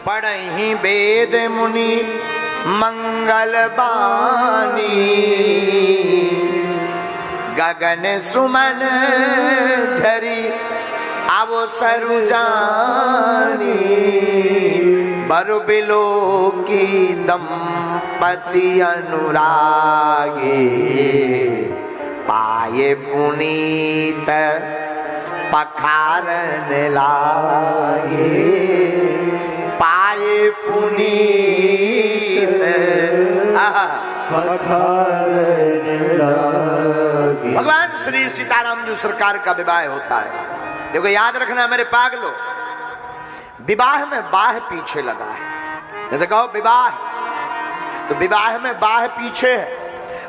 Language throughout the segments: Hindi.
पढ़हि वेद मुनि मंगल बानी, गगन सुमन झरी आवो सरु जानी, बरु बिलो की दंपति अनुरागे, पाए पुनीत पखारन लागे, पाए पुनीत पखारन लागे। भगवान श्री सीताराम जी सरकार का विवाह होता है। देखो याद रखना मेरे पागलो, विवाह में बाह पीछे लगा है। जैसे कहो विवाह, तो विवाह में बाह पीछे है,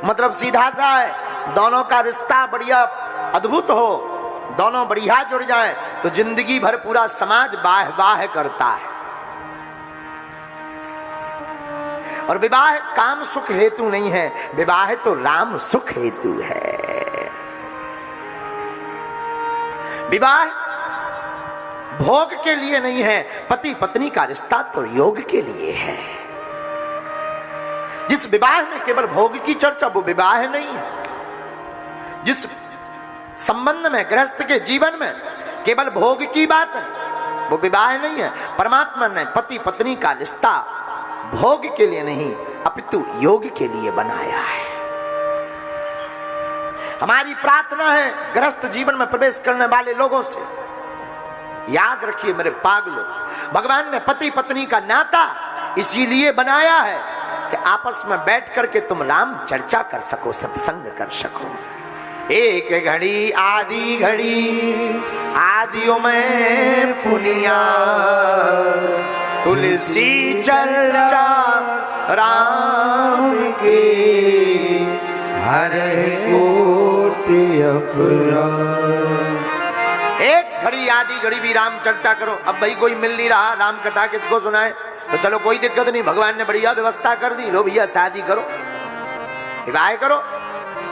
मतलब सीधा सा है। दोनों का रिश्ता बढ़िया अद्भुत हो, दोनों बढ़िया जुड़ जाएं तो जिंदगी भर पूरा समाज बाह बाह करता है। और विवाह काम सुख हेतु नहीं है, विवाह तो राम सुख हेतु है। विवाह भोग के लिए नहीं है, पति पत्नी का रिश्ता तो योग के लिए है। जिस विवाह में केवल भोग की चर्चा, वो विवाह नहीं है। जिस संबंध में गृहस्थ के जीवन में केवल भोग की बात है, वो विवाह नहीं है। परमात्मा ने पति पत्नी का रिश्ता भोग के लिए नहीं अपितु योग के लिए बनाया है। हमारी प्रार्थना है गृहस्थ जीवन में प्रवेश करने वाले लोगों से, याद रखिए मेरे पागलों, भगवान ने पति पत्नी का नाता इसीलिए बनाया है कि आपस में बैठ करके तुम राम चर्चा कर सको, सत्संग कर सको। एक घड़ी आदि घड़ी आदियों में पुनिया, तुलसी चर्चा राम की, हर कोटि अपराध। एक घड़ी आदि घड़ी भी राम चर्चा करो। अब भाई कोई मिल नहीं रहा, राम कथा किसको सुनाए? तो चलो कोई दिक्कत नहीं, भगवान ने बढ़िया व्यवस्था कर दी। लो भैया शादी करो, विवाह करो,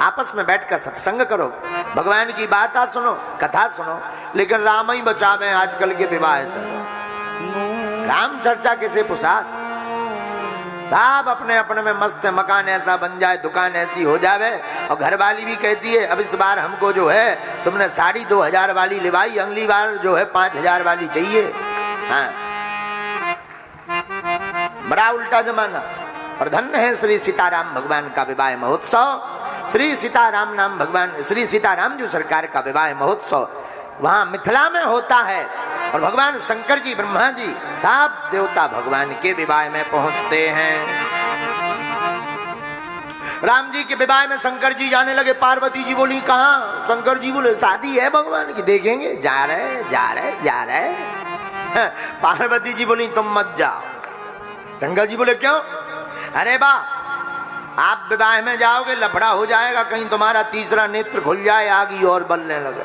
आपस में बैठकर सत्संग करो, भगवान की बात सुनो, कथा सुनो। लेकिन राम ही बचावे आजकल के विवाह से। राम चर्चा किसे पुसाद? सब अपने अपने में मस्त है, मकान ऐसा बन जाए, दुकान ऐसी हो जावे। और घरवाली भी कहती है अब इस बार हमको जो है तुमने साड़ी 2000 वाली लिवाई, अगली बार जो है 5000 वाली चाहिए। हाँ, बड़ा उल्टा जमाना। और धन्य है श्री सीताराम भगवान का विवाह महोत्सव। श्री सीताराम नाम भगवान श्री सीताराम जी सरकार का विवाह महोत्सव वहां मिथिला में होता है। और भगवान शंकर जी, ब्रह्मा जी, सब देवता भगवान के विवाह में पहुंचते हैं। राम जी के विवाह में शंकर जी जाने लगे, पार्वती जी बोली कहाँ? शंकर जी बोले शादी है भगवान की, देखेंगे। जा रहे जा रहे जा रहे। पार्वती जी बोली तुम मत जाओ। शंकर जी बोले क्यों? अरे बा, आप विवाह में जाओगे लफड़ा हो जाएगा, कहीं तुम्हारा तीसरा नेत्र खुल जाए, आगी और बलने लगे,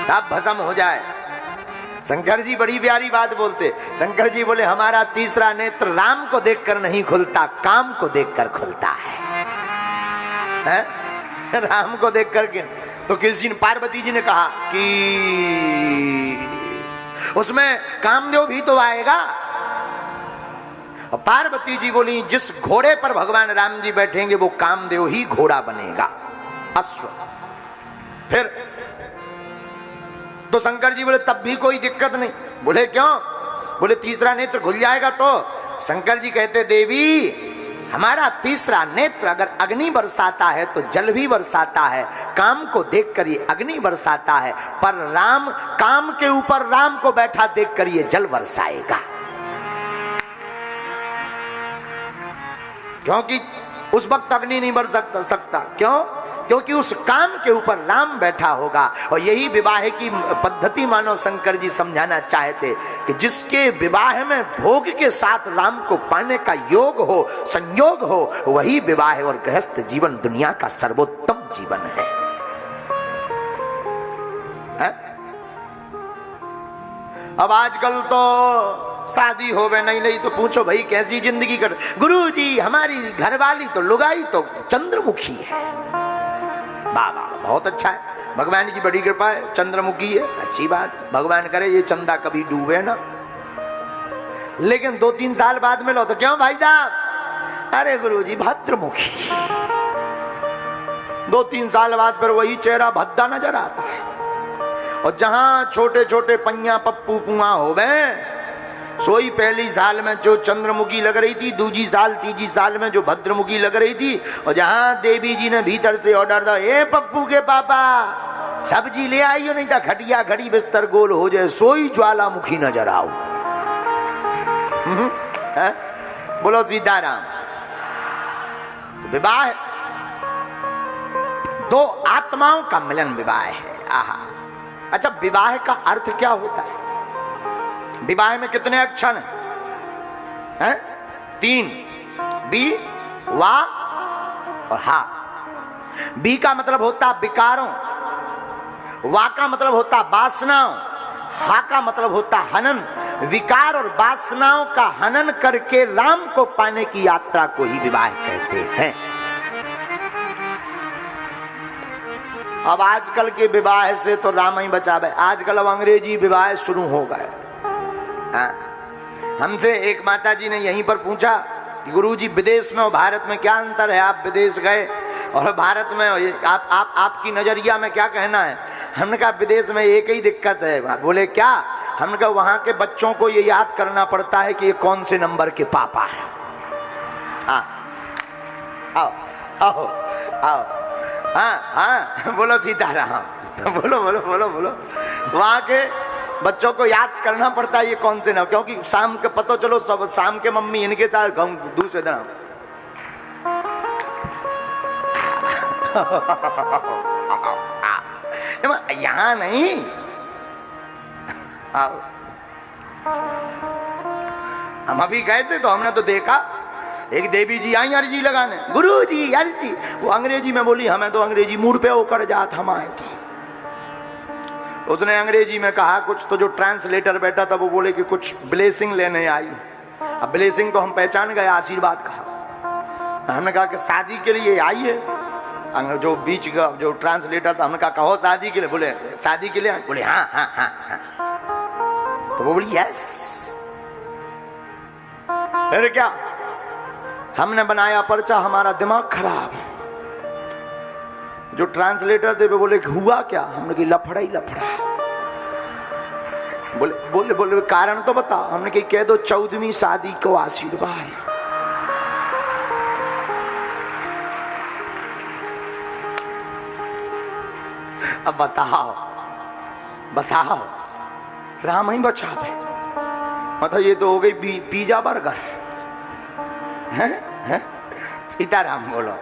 सब भस्म हो जाए। शंकर जी बड़ी प्यारी बात बोलते। शंकर जी बोले हमारा तीसरा नेत्र राम को देखकर नहीं खुलता, काम को देखकर खुलता है? राम को देखकर के। तो किसी ने, पार्वती जी ने कहा कि उसमें कामदेव भी तो आएगा। और पार्वती जी बोली जिस घोड़े पर भगवान राम जी बैठेंगे वो कामदेव ही घोड़ा बनेगा, अश्व। फिर तो शंकर जी बोले तब भी कोई दिक्कत नहीं। बोले क्यों? बोले तीसरा नेत्र खुल जाएगा तो। शंकर जी कहते देवी हमारा तीसरा नेत्र अगर अग्नि बरसाता है तो जल भी बरसाता है, काम को देखकर ये अग्नि बरसाता है, पर राम काम के ऊपर राम को बैठा देखकर ये जल बरसाएगा। क्योंकि उस वक्त अग्नि नहीं बरस सकता। क्यों? क्योंकि उस काम के ऊपर राम बैठा होगा। और यही विवाह की पद्धति मानो शंकर जी समझाना चाहते कि जिसके विवाह में भोग के साथ राम को पाने का योग हो, संयोग हो, वही विवाह और गृहस्थ जीवन दुनिया का सर्वोत्तम जीवन है। अब आजकल तो शादी होवे नहीं तो पूछो भाई कैसी जिंदगी कर। गुरुजी हमारी घरवाली तो लुगाई तो चंद्रमुखी है। बाबा बहुत अच्छा है, भगवान की बड़ी कृपा है, चंद्रमुखी है, अच्छी बात। भगवान करे ये चंदा कभी डूबे ना। लेकिन 2-3 साल बाद मिलो तो क्यों भाई साहब, अरे गुरुजी भद्रमुखी। 2-3 साल बाद फिर वही चेहरा भद्दा नजर आता है। और जहां छोटे छोटे पैया पप्पू पुआ हो गए, सोई पहली साल में जो चंद्रमुखी लग रही थी, दूसरी साल तीसरी साल में जो भद्रमुखी लग रही थी, और जहां देवी जी ने भीतर से ऑर्डर दिया, ए पप्पू के पापा सब्जी ले आइयो, नहीं था खटिया घड़ी बिस्तर गोल हो जाए, सोई ज्वालामुखी नजर आओ। बोलो सीताराम। विवाह 2 आत्माओं का मिलन विवाह है। आहा, अच्छा विवाह का अर्थ क्या होता है? विवाह में कितने अक्षर हैं? 3, बी, वा और हा। बी का मतलब होता विकारों, वा का मतलब होता वासनाओं, हा का मतलब होता हनन। विकार और वासनाओं का हनन करके राम को पाने की यात्रा को ही विवाह कहते हैं। अब आजकल के विवाह से तो राम ही बचावे, आजकल अब अंग्रेजी विवाह शुरू हो गए। हमसे एक माता जी ने यहीं पर पूछा कि गुरुजी विदेश में और भारत में क्या अंतर है? आप विदेश गए और भारत में आपकी नजरिया में क्या कहना है? हमने कहा विदेश में एक ही दिक्कत है। बोले क्या? हमने कहा वहां के बच्चों को ये याद करना पड़ता है कि ये कौन से नंबर के पापा है। आओ आओ आओ, हाँ हाँ, बोलो सीताराम, बोलो बोलो बोलो बोलो। वहां के बच्चों को याद करना पड़ता है ये कौन से नाम, क्योंकि शाम के पतो चलो सब शाम के मम्मी इनके साथ हम दूसरे दिन यहाँ नहीं। आओ, हम अभी गए थे तो हमने तो देखा एक देवी जी आई अर्जी लगाने, गुरु जी अर्जी। वो अंग्रेजी में बोली, हमें तो अंग्रेजी मूड पे होकर जात हम आए थे। उसने अंग्रेजी में कहा कुछ, तो जो ट्रांसलेटर बैठा था वो बोले कि कुछ ब्लेसिंग लेने आई। अब ब्लेसिंग तो हम पहचान गए, आशीर्वाद कहा। हमने कहा कि शादी के लिए आई है। जो बीच का जो ट्रांसलेटर था, हमने कहा कहो शादी के लिए? बोले शादी के लिए? बोले हाँ हाँ हाँ हाँ। तो वो बोली यस। फिर क्या? हमने बनाया पर्चा, हमारा दिमाग खराब। जो ट्रांसलेटर थे वो बोले हुआ क्या? हमने कहा लफड़ा ही लफड़ा। बोले बोले बोले कारण तो बता। हमने कहा कह दो 14वीं शादी को आशीर्वाद। अब बताओ बताओ, राम ही बचा दे। मतलब ये तो हो गई पिज्जा बर्गर। हैं? सीताराम बोलो।